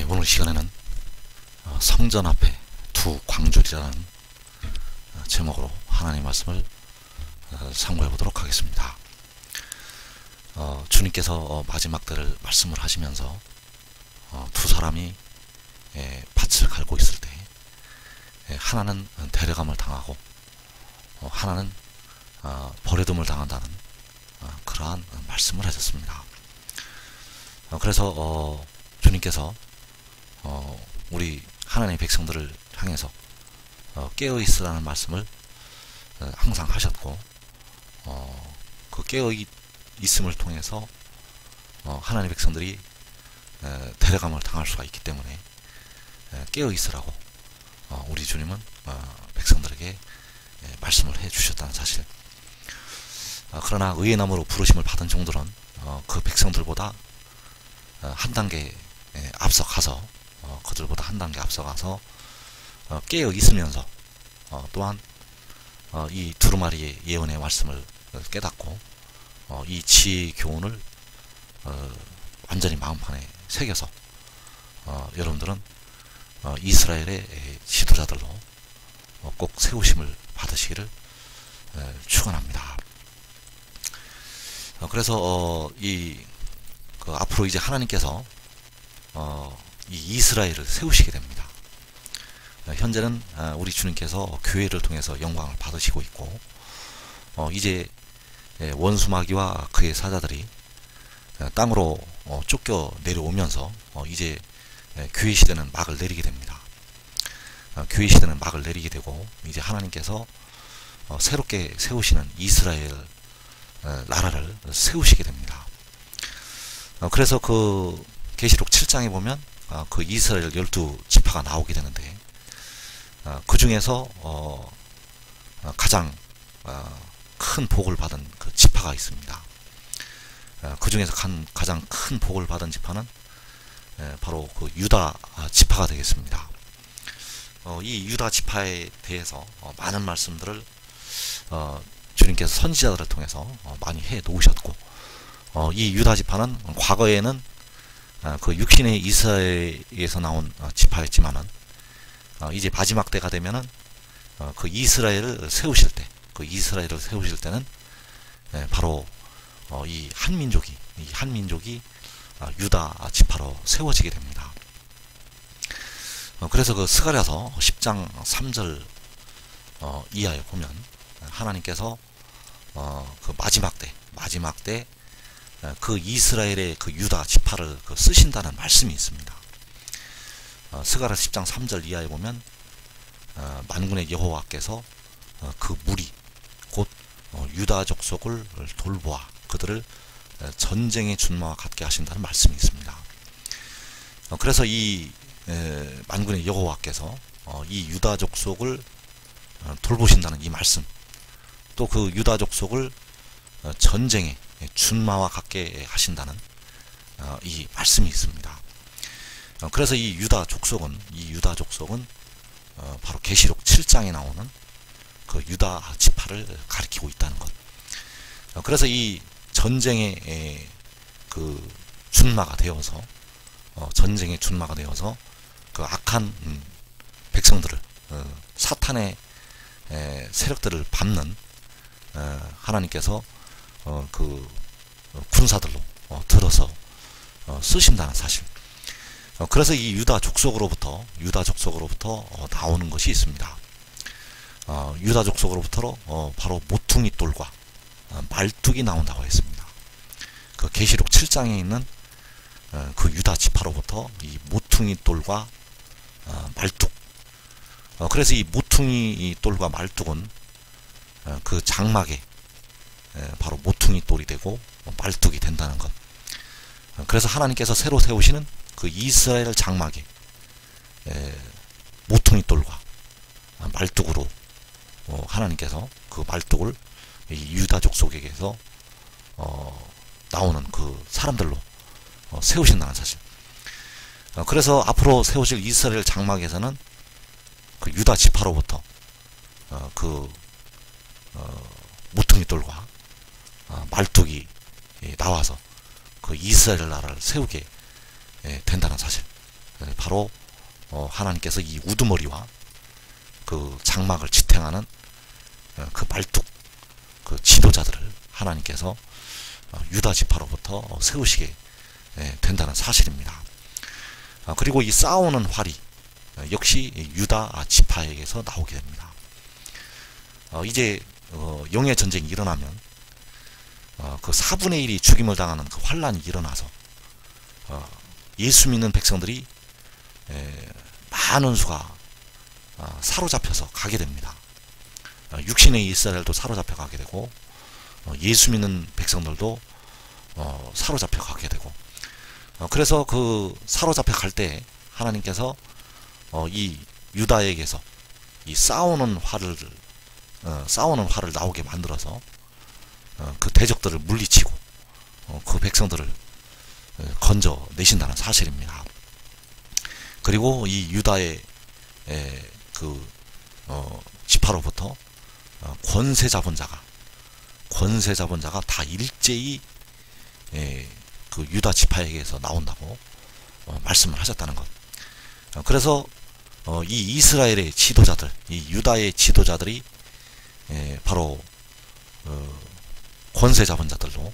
오늘 시간에는 성전 앞에 두 광줄이라는 제목으로 하나님의 말씀을 상고해 보도록 하겠습니다. 주님께서 마지막 때를 말씀을 하시면서 두 사람이 밭을 갈고 있을 때 하나는 데려감을 당하고 하나는 버려둠을 당한다는 그러한 말씀을 하셨습니다. 그래서 주님께서 우리 하나님의 백성들을 향해서 깨어 있으라는 말씀을 항상 하셨고, 그 깨어 있음을 통해서 하나님의 백성들이 데려감을 당할 수가 있기 때문에 깨어 있으라고 우리 주님은 백성들에게 말씀을 해 주셨다는 사실. 그러나 의의 나무로 부르심을 받은 종들은 그 백성들보다 한 단계 앞서가서 그들보다 한 단계 앞서가서 깨어 있으면서 또한 이 두루마리의 예언의 말씀을 깨닫고 이 지혜의 교훈을 완전히 마음판에 새겨서 여러분들은 이스라엘의 지도자들로 꼭 세우심을 받으시기를 축원합니다. 그래서 앞으로 이제 하나님께서 이 이스라엘을 세우시게 됩니다. 현재는 우리 주님께서 교회를 통해서 영광을 받으시고 있고, 이제 원수마귀와 그의 사자들이 땅으로 쫓겨 내려오면서 이제 교회 시대는 막을 내리게 됩니다. 교회 시대는 막을 내리게 되고, 이제 하나님께서 새롭게 세우시는 이스라엘 나라를 세우시게 됩니다. 그래서 그 계시록 7장에 보면 그 이스라엘 12지파가 나오게 되는데, 그 중에서 가장 큰 복을 받은 그 지파가 있습니다. 그 중에서 가장 큰 복을 받은 지파는 바로 그 유다 지파가 되겠습니다. 이 유다 지파에 대해서 많은 말씀들을 주님께서 선지자들을 통해서 많이 해 놓으셨고, 이 유다 지파는 과거에는 그 육신의 이스라엘에서 나온 지파였지만은 이제 마지막 때가 되면은 그 이스라엘을 세우실 때는 바로 이 한민족이 유다 지파로 세워지게 됩니다. 그래서 그 스가랴서 10장 3절 이하에 보면 하나님께서 그 마지막 때 그 이스라엘의 그 유다 지파를 쓰신다는 말씀이 있습니다. 스가랴 10장 3절 이하에 보면 만군의 여호와께서 그 무리 곧 유다 족속을 돌보아 그들을 전쟁의 준마와 같게 하신다는 말씀이 있습니다. 그래서 이 만군의 여호와께서 이 유다 족속을 돌보신다는 이 말씀, 또 그 유다 족속을 전쟁의 준마와 같게 하신다는 이 말씀이 있습니다. 그래서 이 유다 족속은 바로 계시록 7장에 나오는 그 유다 지파를 가리키고 있다는 것. 그래서 이 전쟁의 그 준마가 되어서 그 악한 백성들을 사탄의 세력들을 밟는 하나님께서 그 군사들로 들어서 쓰신다는 사실. 그래서 이 유다 족속으로부터 나오는 것이 있습니다. 유다 족속으로부터 바로 모퉁이 똘과 말뚝이 나온다고 했습니다. 그 계시록 7장에 있는 그 유다 지파로부터 이 모퉁이 똘과 말뚝. 그래서 이 모퉁이 똘과 말뚝은 그 장막에 바로 모퉁이 똘이 되고 말뚝이 된다는 것. 그래서 하나님께서 새로 세우시는 그 이스라엘 장막에 모퉁이 똘과 말뚝으로 하나님께서 그 말뚝을 이 유다 족속에게서 나오는 그 사람들로 세우신다는 사실. 그래서 앞으로 세우실 이스라엘 장막에서는 그 유다 지파로부터 그 모퉁이 똘과 말뚝이 나와서 그 이스라엘 나라를 세우게 된다는 사실. 바로 하나님께서 이 우두머리와 그 장막을 지탱하는 그 말뚝 그 지도자들을 하나님께서 유다 지파로부터 세우시게 된다는 사실입니다. 그리고 이 싸우는 활이 역시 유다 지파에게서 나오게 됩니다. 이제 영의 전쟁이 일어나면 그 4분의 1이 죽임을 당하는 그 환란이 일어나서 예수 믿는 백성들이 많은 수가 사로잡혀서 가게 됩니다. 육신의 이스라엘도 사로잡혀 가게 되고 예수 믿는 백성들도 사로잡혀 가게 되고 그래서 그 사로잡혀 갈 때 하나님께서 이 유다에게서 이 싸우는 활을 나오게 만들어서 그 대적들을 물리치고 그 백성들을 건져 내신다는 사실입니다. 그리고 이 유다의 그 지파로부터 권세 잡은 자가 다 일제히 그 유다 지파에게서 나온다고 말씀을 하셨다는 것. 그래서 이 이스라엘의 지도자들, 이 유다의 지도자들이 바로 권세 잡은 자들로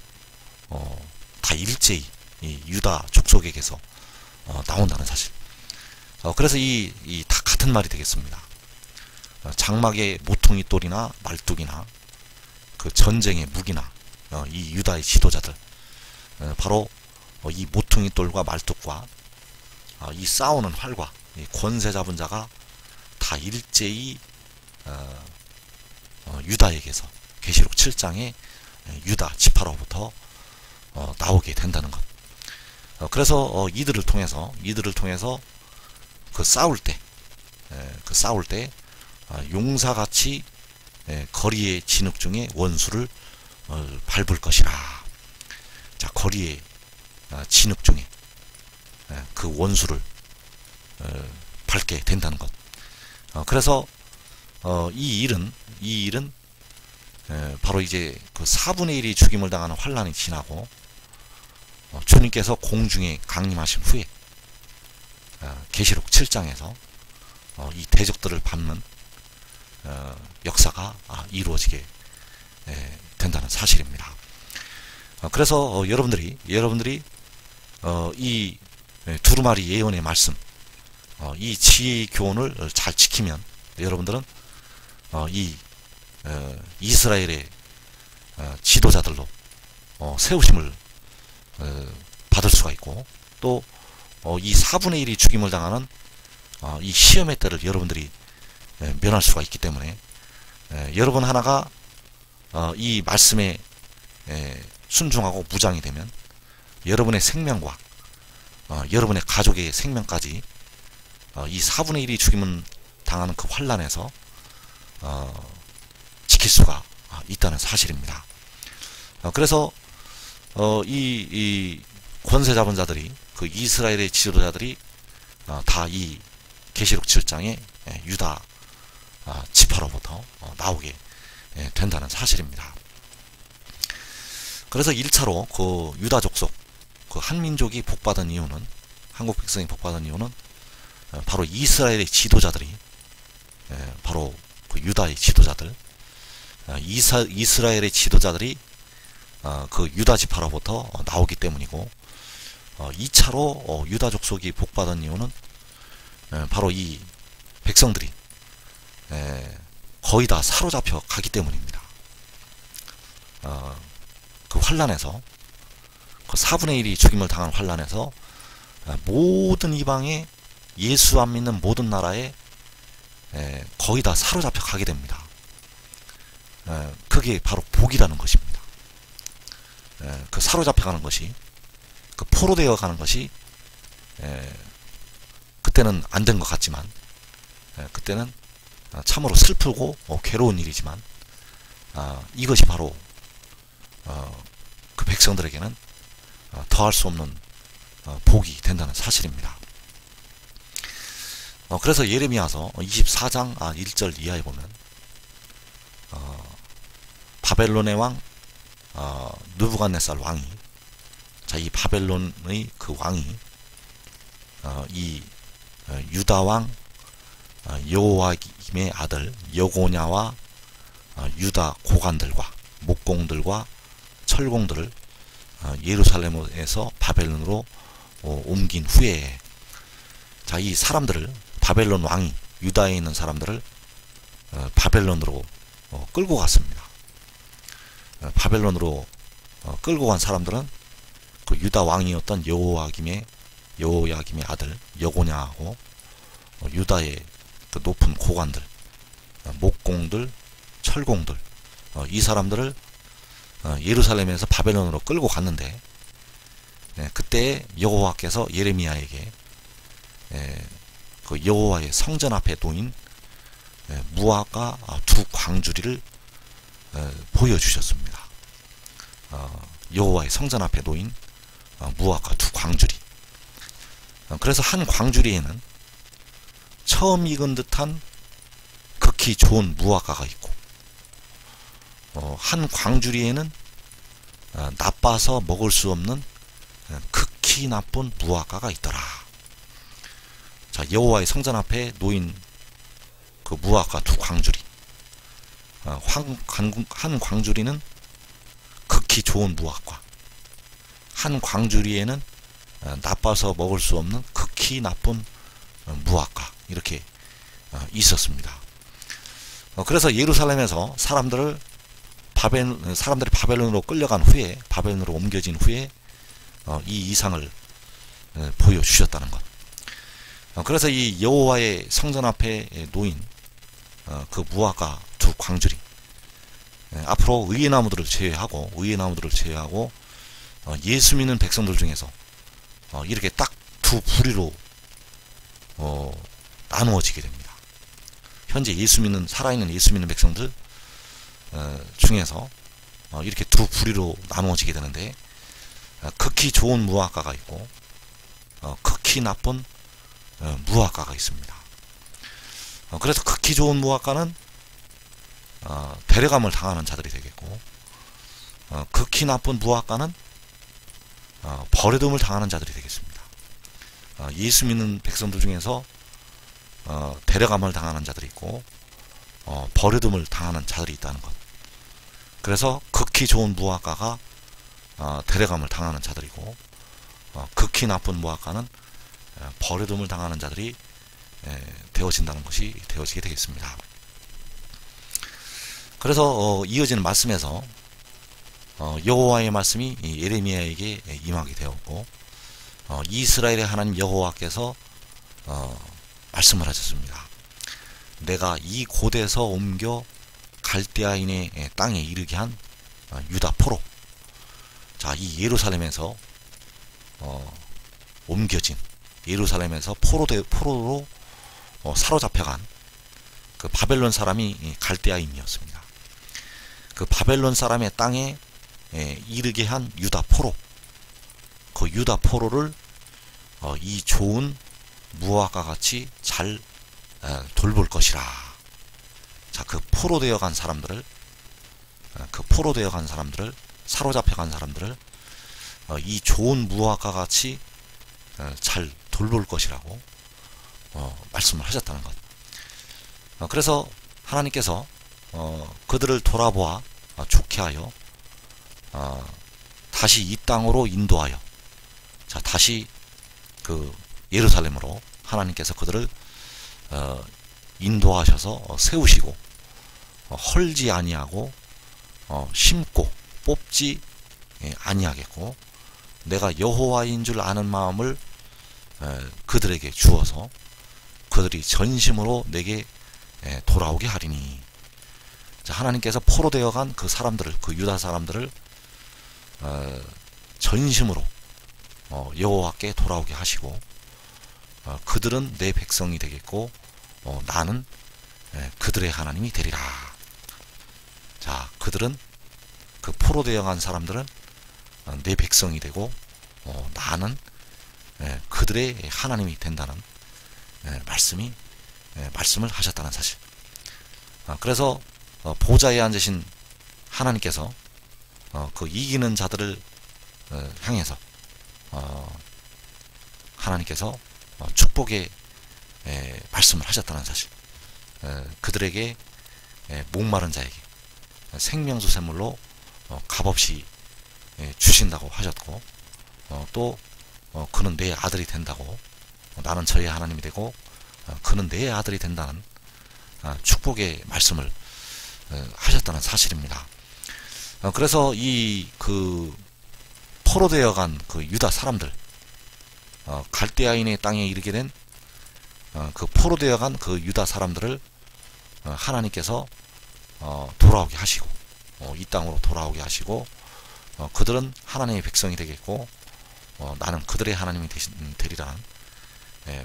다 일제히 이 유다 족속에게서 나온다는 사실. 그래서 이 다 같은 말이 되겠습니다. 장막의 모퉁이 돌이나 말뚝이나 그 전쟁의 무기나 이 유다의 지도자들, 바로 이 모퉁이 돌과 말뚝과 이 싸우는 활과 이 권세 잡은 자가 다 일제히 유다에게서 계시록 7장에 유다 지파로부터 나오게 된다는 것. 그래서 이들을 통해서 그 싸울 때 용사같이 거리의 진흙 중에 원수를 밟을 것이라. 자, 거리의 진흙 중에 그 원수를 밟게 된다는 것. 그래서 이 일은 바로 이제 그 4분의 1이 죽임을 당하는 환란이 지나고 주님께서 공중에 강림하신 후에 계시록 7장에서 이 대적들을 밟는 역사가 이루어지게 된다는 사실입니다. 그래서 여러분들이 이 두루마리 예언의 말씀, 이 지혜의 교훈을 잘 지키면 여러분들은 이 이스라엘의 지도자들로 세우심을 받을 수가 있고, 또 이 4분의 1이 죽임을 당하는 이 시험의 때를 여러분들이 면할 수가 있기 때문에 여러분 하나가 이 말씀에 순종하고 무장이 되면 여러분의 생명과 여러분의 가족의 생명까지 이 4분의 1이 죽임을 당하는 그 환란에서 지킬 수가 있다는 사실입니다. 그래서 이 권세 잡은 자들이, 그 이스라엘의 지도자들이 다 이 계시록 7장에 유다 지파로부터 나오게 된다는 사실입니다. 그래서 1차로 그 유다 족속, 그 한민족이 복받은 이유는, 한국 백성이 복받은 이유는 바로 이스라엘의 지도자들이, 바로 그 유다의 지도자들, 이스라엘의 지도자들이 그 유다 지파로부터 나오기 때문이고, 2차로 유다 족속이 복받은 이유는 바로 이 백성들이 거의 다 사로잡혀 가기 때문입니다. 그 환란에서, 그 4분의 1이 죽임을 당한 환란에서 모든 이방에, 예수 안 믿는 모든 나라에 거의 다 사로잡혀 가게 됩니다. 그게 바로 복이라는 것입니다. 그 사로잡혀 가는 것이, 그 포로되어 가는 것이 그때는 안 된 것 같지만, 그때는 참으로 슬프고 괴로운 일이지만, 이것이 바로 그 백성들에게는 더할 수 없는 복이 된다는 사실입니다. 그래서 예레미야서 24장 1절 이하에 보면 바벨론의 왕 느부갓네살 왕이, 자, 이 바벨론의 그 왕이 이 유다 왕 여호야김의 아들 여고냐와 유다 고관들과 목공들과 철공들을 예루살렘에서 바벨론으로 옮긴 후에, 자, 이 사람들을, 바벨론 왕이 유다에 있는 사람들을 바벨론으로 끌고 갔습니다. 바벨론으로 끌고 간 사람들은 그 유다 왕이었던 여호야김의 아들 여고냐하고 유다의 그 높은 고관들, 목공들, 철공들, 이 사람들을 예루살렘에서 바벨론으로 끌고 갔는데, 그때 여호와께서 예레미야에게 그 여호와의 성전 앞에 놓인 무화과 두 광주리를 보여주셨습니다. 여호와의 성전 앞에 놓인 무화과 두 광주리. 그래서 한 광주리에는 처음 익은 듯한 극히 좋은 무화과가 있고, 한 광주리에는 나빠서 먹을 수 없는 극히 나쁜 무화과가 있더라. 자, 여호와의 성전 앞에 놓인 그 무화과 두 광주리, 한 광주리는 극히 좋은 무화과, 한 광주리에는 나빠서 먹을 수 없는 극히 나쁜 무화과, 이렇게 있었습니다. 그래서 예루살렘에서 사람들이 바벨론으로 끌려간 후에, 바벨론으로 옮겨진 후에 이 이상을 보여주셨다는 것. 그래서 이 여호와의 성전 앞에 놓인 그 무화과 두 광주리, 앞으로 의회나무들을 제외하고 예수 믿는 백성들 중에서 이렇게 딱 두 부류로 나누어지게 됩니다. 현재 살아있는 예수 믿는 백성들 중에서 이렇게 두 부류로 나누어지게 되는데, 극히 좋은 무화과가 있고 극히 나쁜 무화과가 있습니다. 그래서 극히 좋은 무화과는 데려감을 당하는 자들이 되겠고, 극히 나쁜 무화과는 버려둠을 당하는 자들이 되겠습니다. 예수 믿는 백성들 중에서 데려감을 당하는 자들이 있고 버려둠을 당하는 자들이 있다는 것. 그래서 극히 좋은 무화과가 데려감을 당하는 자들이고, 극히 나쁜 무화과는 버려둠을 당하는 자들이 되어지게 되겠습니다. 그래서 이어지는 말씀에서 여호와의 말씀이 예레미야에게 임하게 되었고, 이스라엘의 하나님 여호와께서 말씀을 하셨습니다. 내가 이 곳에서 옮겨 갈대아인의 땅에 이르게 한 유다 포로. 자, 이 예루살렘에서 옮겨진, 예루살렘에서 포로로 사로잡혀간 그 바벨론 사람이 갈대아인이었습니다. 그 바벨론 사람의 땅에 이르게 한 유다 포로, 그 유다 포로를 이 좋은 무화과 같이 잘 돌볼 것이라. 자, 그 포로되어 간 사람들을, 사로잡혀 간 사람들을 이 좋은 무화과 같이 잘 돌볼 것이라고 말씀을 하셨다는 것. 그래서 하나님께서 그들을 돌아보아 좋게 하여 다시 이 땅으로 인도하여, 자, 다시 그 예루살렘으로 하나님께서 그들을 인도하셔서 세우시고, 헐지 아니하고 심고 뽑지 아니하겠고, 내가 여호와인 줄 아는 마음을 그들에게 주어서 그들이 전심으로 내게 돌아오게 하리니. 자, 하나님께서 포로되어 간 그 사람들을, 그 유다 사람들을 전심으로 여호와께 돌아오게 하시고, 그들은 내 백성이 되겠고 나는 그들의 하나님이 되리라. 자, 그들은, 그 포로되어 간 사람들은 내 백성이 되고 나는 그들의 하나님이 된다는 말씀을 하셨다는 사실. 그래서 보좌에 앉으신 하나님께서 그 이기는 자들을 향해서 하나님께서 축복의 말씀을 하셨다는 사실. 그들에게 목마른 자에게 생명수 샘물로 값없이 주신다고 하셨고, 또 그는 내 아들이 된다고, 나는 저의 하나님이 되고 그는 내 아들이 된다는 축복의 말씀을 하셨다는 사실입니다. 그래서 이 그 포로되어 간 그 유다 사람들, 갈대아인의 땅에 이르게 된 그 포로되어 간 그 유다 사람들을 하나님께서 돌아오게 하시고, 이 땅으로 돌아오게 하시고, 그들은 하나님의 백성이 되겠고, 나는 그들의 하나님이 되리라는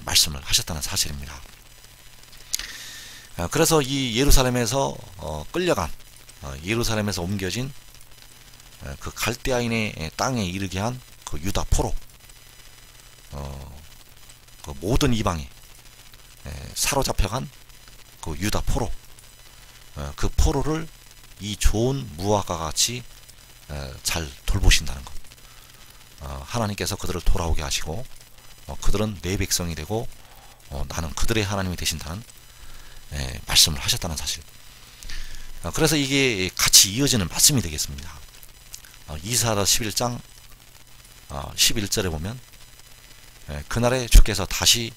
말씀을 하셨다는 사실입니다. 그래서 이 예루살렘에서 끌려간, 예루살렘에서 옮겨진 그 갈대아인의 땅에 이르게 한 그 유다 포로, 그 모든 이방에 사로잡혀간 그 유다 포로, 그 포로를 이 좋은 무화과 같이 잘 돌보신다는 것. 하나님께서 그들을 돌아오게 하시고, 그들은 내 백성이 되고, 나는 그들의 하나님이 되신다는 말씀을 하셨다는 사실. 그래서 이게 같이 이어지는 말씀이 되겠습니다. 이사야 11장 11절에 보면, 그날에 주께서 다시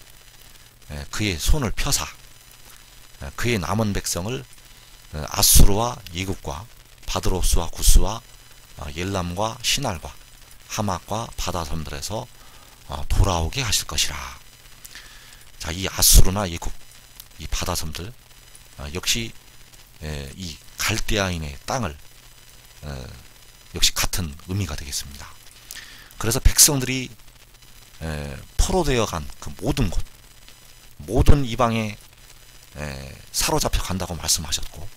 그의 손을 펴사 그의 남은 백성을 아수르와 예굽과 바드로스와 구스와 엘람과 시날과 하맛과 바다섬들에서 돌아오게 하실 것이라. 자, 이 아수르나 예굽, 이 바다섬들, 역시 이 갈대아인의 땅을 역시 같은 의미가 되겠습니다. 그래서 백성들이 포로되어 간 그 모든 곳, 모든 이방에 사로잡혀 간다고 말씀하셨고,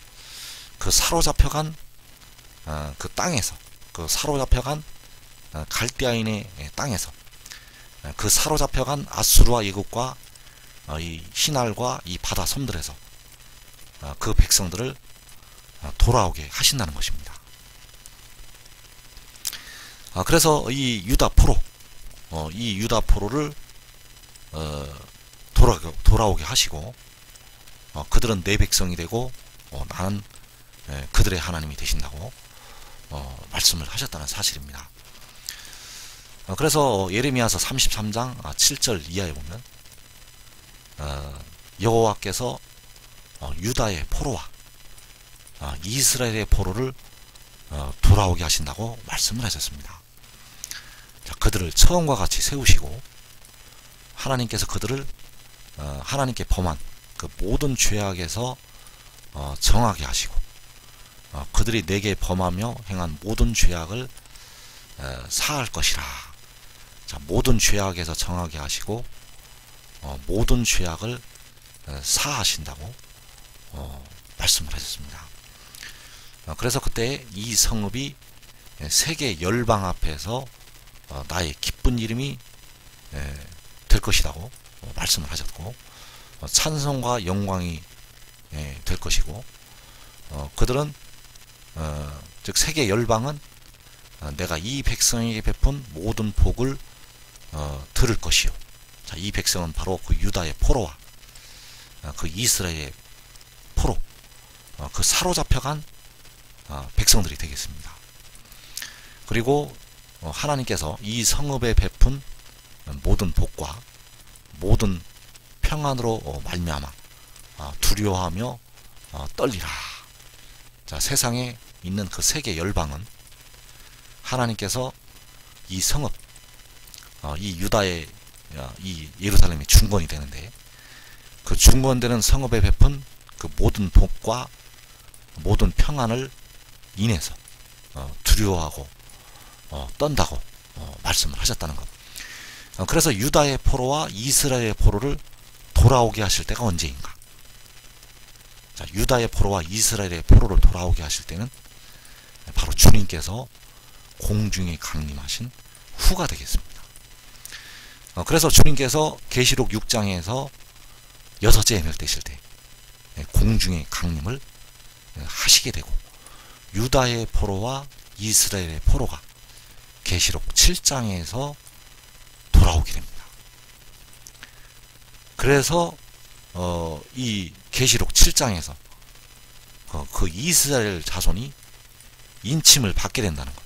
그 사로잡혀간 그 땅에서, 그 사로잡혀간 갈대아인의 땅에서, 그 사로잡혀간 아수르와 예굽과 이 시날과 이 바다 섬들에서 그 백성들을 돌아오게 하신다는 것입니다. 그래서 이 유다 포로, 이 유다 포로를 돌아오게 하시고, 그들은 내 백성이 되고, 나는 그들의 하나님이 되신다고 말씀을 하셨다는 사실입니다. 그래서 예레미야서 33장 7절 이하에 보면, 여호와께서 유다의 포로와 이스라엘의 포로를 돌아오게 하신다고 말씀을 하셨습니다. 자, 그들을 처음과 같이 세우시고, 하나님께서 그들을 하나님께 범한 그 모든 죄악에서 정하게 하시고, 그들이 내게 범하며 행한 모든 죄악을 사할 것이라. 자, 모든 죄악에서 정하게 하시고, 모든 죄악을 사하신다고 말씀을 하셨습니다. 그래서 그때 이 성읍이 세계 열방 앞에서 나의 기쁜 이름이 될 것이라고 말씀을 하셨고, 찬송과 영광이 될 것이고, 그들은 즉 세계 열방은 내가 이 백성에게 베푼 모든 복을 들을 것이요. 자, 이 백성은 바로 그 유다의 포로와 그 이스라엘의 포로, 그 사로잡혀간 백성들이 되겠습니다. 그리고 하나님께서 이 성읍에 베푼 모든 복과 모든 평안으로 말미암아 두려워하며 떨리라. 자, 세상에 있는 그 세계 열방은 하나님께서 이 성읍, 이 유다의 이 예루살렘의 중건이 되는데, 그 중건되는 성읍에 베푼 그 모든 복과 모든 평안을 인해서 두려워하고 떤다고 말씀을 하셨다는 것. 그래서 유다의 포로와 이스라엘의 포로를 돌아오게 하실 때가 언제인가? 자, 유다의 포로와 이스라엘의 포로를 돌아오게 하실 때는 바로 주님께서 공중에 강림하신 후가 되겠습니다. 그래서 주님께서 계시록 6장에서 여섯째 해멸되실 때 공중에 강림을 하시게 되고, 유다의 포로와 이스라엘의 포로가 계시록 7장에서 돌아오게 됩니다. 그래서 이 계시록 7장에서 그 이스라엘 자손이 인침을 받게 된다는 것.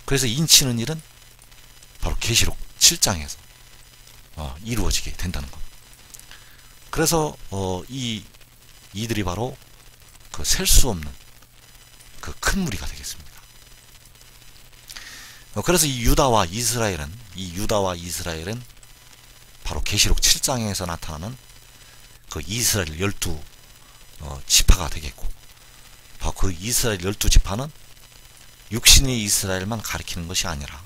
그래서 인치는 일은 바로 계시록 7장에서 이루어지게 된다는 것. 그래서 이들이 바로 그 셀 수 없는 그 큰 무리가 되겠습니다. 그래서 이 유다와 이스라엘은 바로 계시록 7장에서 나타나는 그 이스라엘 12 지파가 되겠고, 바로 그 이스라엘 12지파는 육신의 이스라엘만 가리키는 것이 아니라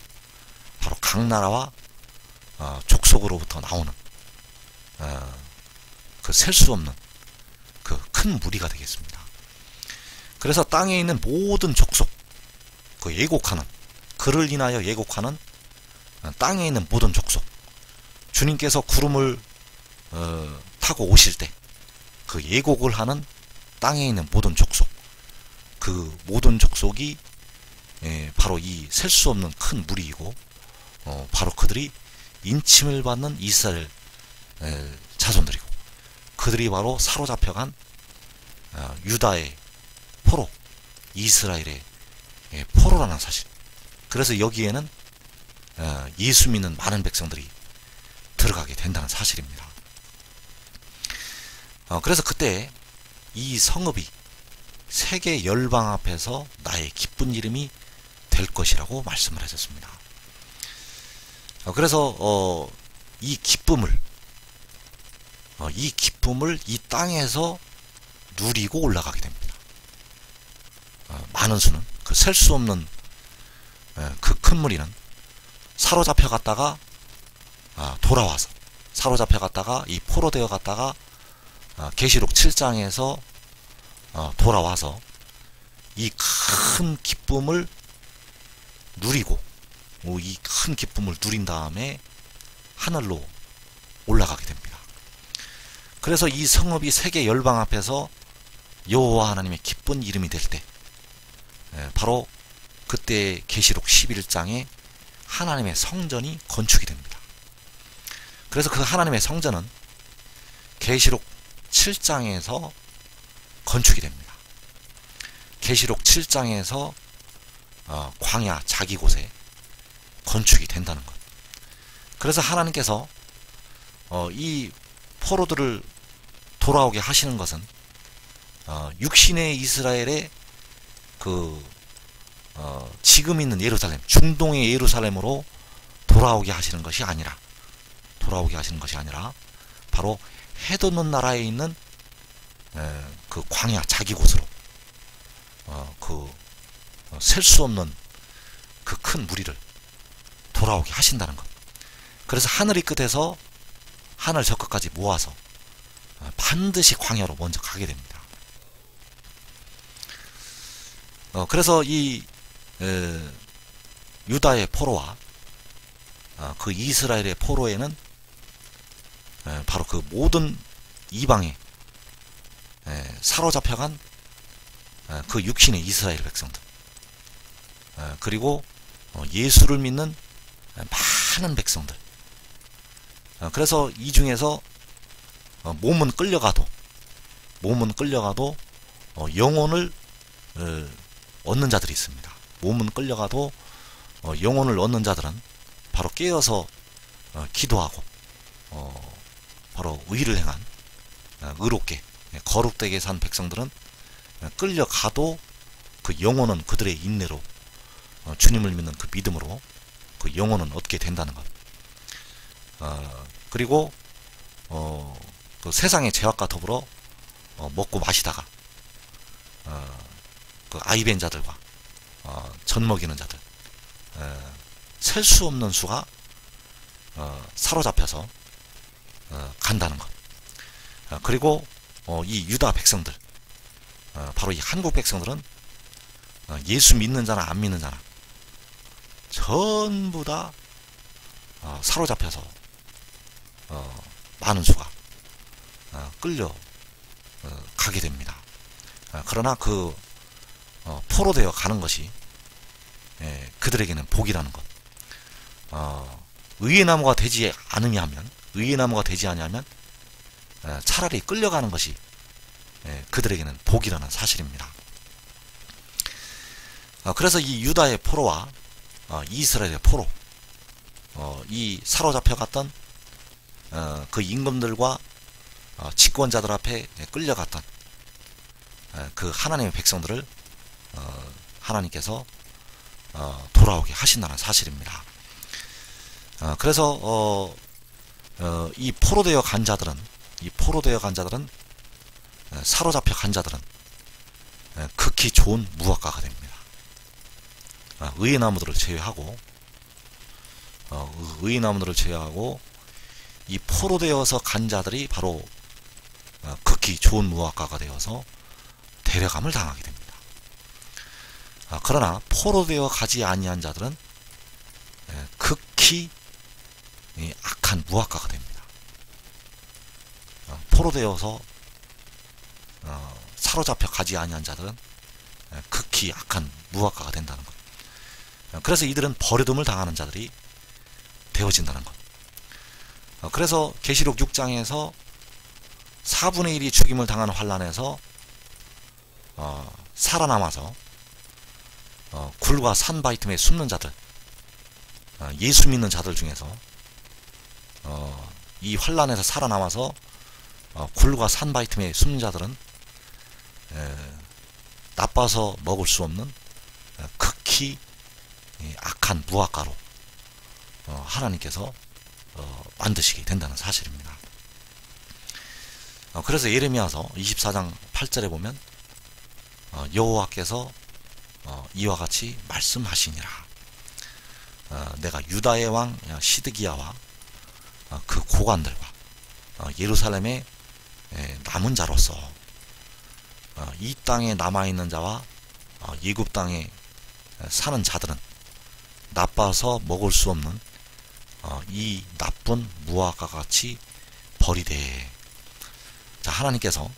바로 각 나라와 족속으로부터 나오는 그 셀 수 없는 그 큰 무리가 되겠습니다. 그래서 땅에 있는 모든 족속, 그 예곡하는, 그를 인하여 예곡하는 땅에 있는 모든 족속, 주님께서 구름을 타고 오실 때 그 예곡을 하는 땅에 있는 모든 족속, 그 모든 족속이 바로 이 셀 수 없는 큰 무리이고, 바로 그들이 인침을 받는 이스라엘 자손들이고, 그들이 바로 사로잡혀간 유다의 포로, 이스라엘의 포로라는 사실. 그래서 여기에는 예수 믿는 많은 백성들이 들어가게 된다는 사실입니다. 그래서 그때 이 성읍이 세계 열방 앞에서 나의 기쁜 이름이 될 것이라고 말씀을 하셨습니다. 그래서 이 기쁨을 이 땅에서 누리고 올라가게 됩니다. 많은 수는, 그 셀 수 없는 그 큰 무리는 사로잡혀 갔다가 돌아와서, 사로잡혀 갔다가 이 포로되어 갔다가 계시록 7장에서 돌아와서 이 큰 기쁨을 누리고, 이 큰 기쁨을 누린 다음에 하늘로 올라가게 됩니다. 그래서 이 성읍이 세계 열방 앞에서 여호와 하나님의 기쁜 이름이 될 때, 바로 그때 계시록 11장에 하나님의 성전이 건축이 됩니다. 그래서 그 하나님의 성전은 계시록 7장에서 건축이 됩니다. 계시록 7장에서 광야 자기 곳에 건축이 된다는 것. 그래서 하나님께서 이 포로들을 돌아오게 하시는 것은 육신의 이스라엘의 지금 있는 예루살렘, 중동의 예루살렘으로 돌아오게 하시는 것이 아니라 바로 해돋는 나라에 있는 그 광야 자기 곳으로 셀 수 없는 그 큰 무리를 돌아오게 하신다는 것. 그래서 하늘이 끝에서 하늘 저 끝까지 모아서 반드시 광야로 먼저 가게 됩니다. 그래서 이 유다의 포로와 그 이스라엘의 포로에는 바로 그 모든 이방에 사로잡혀간 그 육신의 이스라엘 백성들, 그리고 예수를 믿는 많은 백성들, 그래서 이 중에서 몸은 끌려가도 영혼을 얻는 자들이 있습니다. 몸은 끌려가도 영혼을 얻는 자들은 바로 깨어서 기도하고 바로 의를 행한 의롭게 거룩되게 산 백성들은 끌려가도 그 영혼은 그들의 인내로, 주님을 믿는 그 믿음으로 그 영혼은 얻게 된다는 것. 그리고 그 세상의 죄악과 더불어 먹고 마시다가 그 아이벤 자들과 젖 먹이는 자들, 셀 수 없는 수가 사로잡혀서 간다는 것. 그리고 이 유다 백성들, 바로 이 한국 백성들은 예수 믿는 자나 안 믿는 자나 전부 다 사로잡혀서 많은 수가 끌려 가게 됩니다. 그러나 그 포로되어 가는 것이 그들에게는 복이라는 것. 의의 나무가 되지 않으면 차라리 끌려가는 것이 그들에게는 복이라는 사실입니다. 그래서 이 유다의 포로와 이스라엘의 포로, 이 사로잡혀갔던 그 임금들과 집권자들 앞에 끌려갔던 그 하나님의 백성들을 하나님께서 돌아오게 하신다는 사실입니다. 그래서 이 포로되어 간 자들은 사로잡혀 간 자들은 극히 좋은 무화과가 됩니다. 의의 나무들을 제외하고 이 포로되어서 간 자들이 바로 극히 좋은 무화과가 되어서 데려감을 당하게 됩니다. 그러나 포로되어 가지 아니한 자들은 극히 악한 무화과가 됩니다. 포로되어서 사로잡혀 가지 아니한 자들은 극히 악한 무화과가 된다는 것. 그래서 이들은 버려둠을 당하는 자들이 되어진다는 것. 그래서 계시록 6장에서 4분의 1이 죽임을 당하는 환란에서 살아남아서 굴과 산바위 틈에 숨는 자들, 예수 믿는 자들 중에서 이 환란에서 살아남아서 굴과 산바위 틈에 숨는 자들은 나빠서 먹을 수 없는 극히 악한 무화과로 하나님께서 만드시게 된다는 사실입니다. 그래서 예레미야서 24장 8절에 보면 여호와께서 이와 같이 말씀하시니라. 내가 유다의 왕 시드기야와 그 고관들과 예루살렘의 남은 자로서 이 땅에 남아있는 자와 예굽 땅에 사는 자들은 나빠서 먹을 수 없는 이 나쁜 무화과 같이 버리되. 자, 하나님께서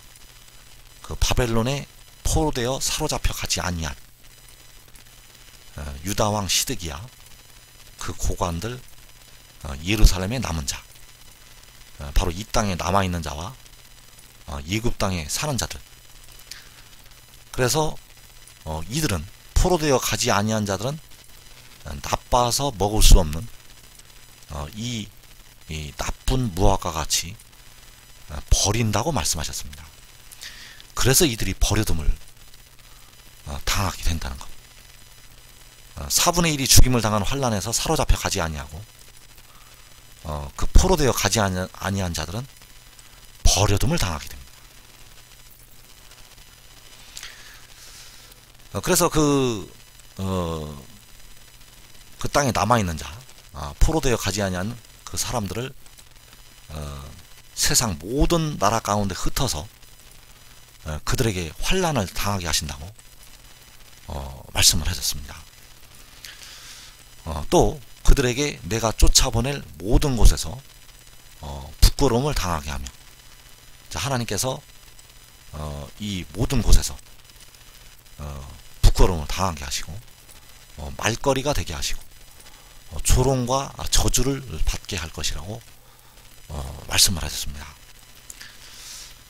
그 바벨론에 포로되어 사로잡혀 가지 아니한 유다 왕 시드기야, 그 고관들, 예루살렘의 남은 자, 바로 이 땅에 남아있는 자와 예굽 땅에 사는 자들. 그래서 이들은 포로되어 가지 아니한 자들은 나빠서 먹을 수 없는 이 나쁜 무화과 같이 버린다고 말씀하셨습니다. 그래서 이들이 버려둠을 당하게 된다는 것. 4분의 1이 죽임을 당한 환란에서 사로잡혀 가지 아니하고 그 포로되어 가지 아니한 자들은 버려둠을 당하게 됩니다. 그래서 그 땅에 남아있는 자, 포로되어 가지 아니한 그 사람들을 세상 모든 나라 가운데 흩어서 그들에게 환란을 당하게 하신다고 말씀을 하셨습니다. 또 그들에게 내가 쫓아보낼 모든 곳에서 부끄러움을 당하게 하며, 자, 하나님께서 이 모든 곳에서 부끄러움을 당하게 하시고 말거리가 되게 하시고 조롱과 저주를 받게 할 것이라고 말씀을 하셨습니다.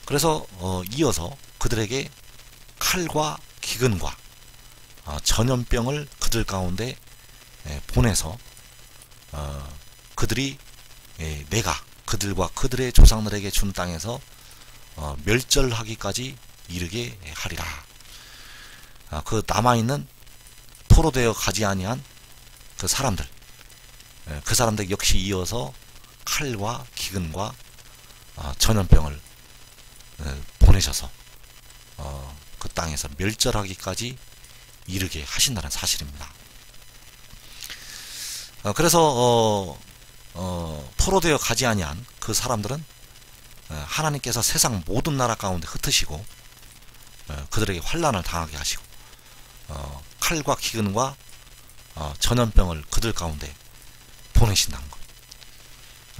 그래서 이어서 그들에게 칼과 기근과 전염병을 그들 가운데 보내서 그들이 내가 그들과 그들의 조상들에게 준 땅에서 멸절하기까지 이르게 하리라. 그 남아있는 포로되어 가지 아니한 그 사람들, 그 사람들 역시 이어서 칼과 기근과 전염병을 보내셔서 그 땅에서 멸절하기까지 이르게 하신다는 사실입니다. 그래서 포로되어 가지 아니한 그 사람들은 하나님께서 세상 모든 나라 가운데 흩으시고 그들에게 환란을 당하게 하시고 칼과 기근과 전염병을 그들 가운데 보내신다는 것.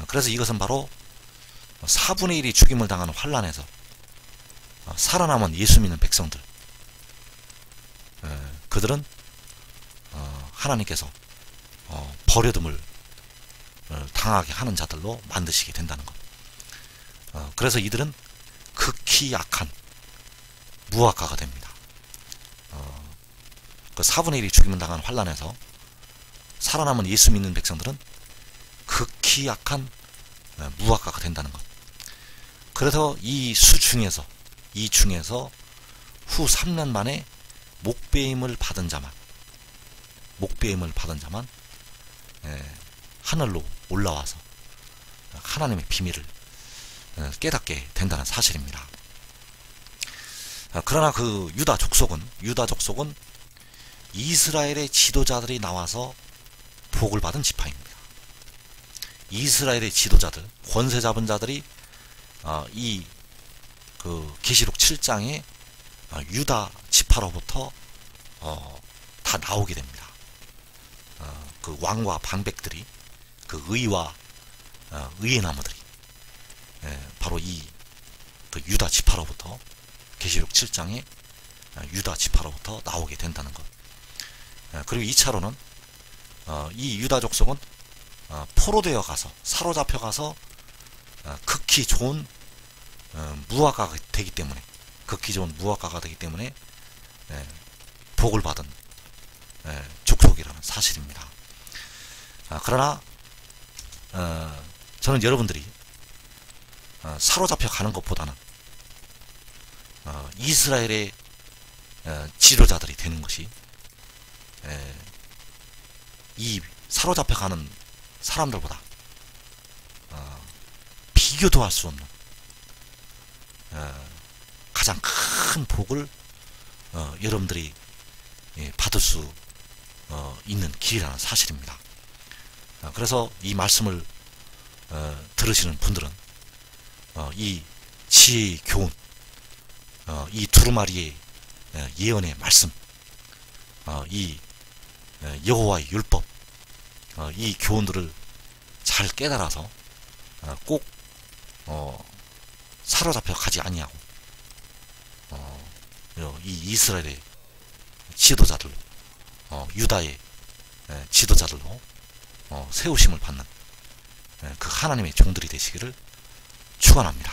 그래서 이것은 바로 4분의 1이 죽임을 당하는 환란에서 살아남은 예수 믿는 백성들, 그들은 하나님께서 버려둠을 당하게 하는 자들로 만드시게 된다는 것. 그래서 이들은 극히 약한 무화과가 됩니다. 그 4분의 1이 죽임을 당한 환란에서 살아남은 예수 믿는 백성들은 극히 약한 무화과가 된다는 것. 그래서 이 중에서 후 3년 만에 목배임을 받은 자만 하늘로 올라와서 하나님의 비밀을 깨닫게 된다는 사실입니다. 그러나 그 유다 족속은 이스라엘의 지도자들이 나와서 복을 받은 지파입니다. 이스라엘의 지도자들, 권세 잡은 자들이 이 그 계시록 7장에 유다 지파로부터 다 나오게 됩니다. 그 왕과 방백들이, 그 의와 의의 나무들이 바로 이 그 유다 지파로부터, 계시록 7장에 유다 지파로부터 나오게 된다는 것. 그리고 2차로는 이 유다 족속은 포로되어 가서, 사로잡혀 가서 극히 좋은 무화과가 되기 때문에, 복을 받은 족속이라는 사실입니다. 그러나 저는 여러분들이 사로잡혀 가는 것보다는 이스라엘의 지도자들이 되는 것이, 이 사로잡혀 가는 사람들보다 비교도 할 수 없는 가장 큰 복을 여러분들이 받을 수 있는 길이라는 사실입니다. 그래서 이 말씀을 들으시는 분들은 이 지혜의 교훈, 이 두루마리의 예언의 말씀, 이 여호와의 율법, 이 교훈들을 잘 깨달아서 꼭 사로잡혀 가지 아니하고 이 이스라엘의 지도자들로, 유다의 지도자들로 세우심을 받는 그 하나님의 종들이 되시기를 축원합니다.